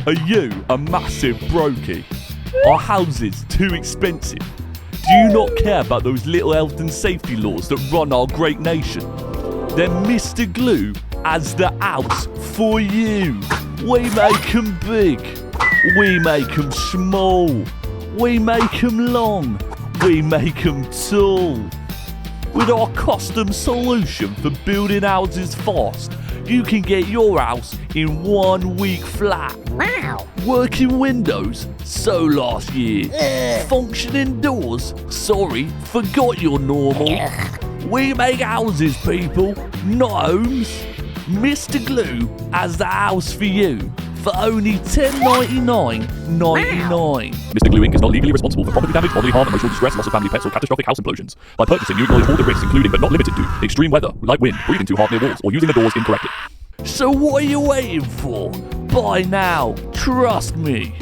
Are you a massive brokey? Are houses too expensive? Do you not care about those little health and safety laws that run our great nation? Then Mr. Glue has the house for you. We make 'em big. We make 'em small. We make 'em long. We make 'em tall. With our custom solution for building houses fast, you can get your house in 1 week flat. Wow. Working windows? So last year. Functioning doors? Sorry, forgot you're normal. We make houses, people, not homes. Mr. Glue has the house for you for only $10.99.99. Mr. Glue Inc. is not legally responsible for property damage, bodily harm, emotional distress, loss of family pets, or catastrophic house implosions. By purchasing, you acknowledge all the risks, including but not limited to extreme weather, like wind, breathing too hard near walls, or using the doors incorrectly. So what are you waiting for? Buy now. Trust me.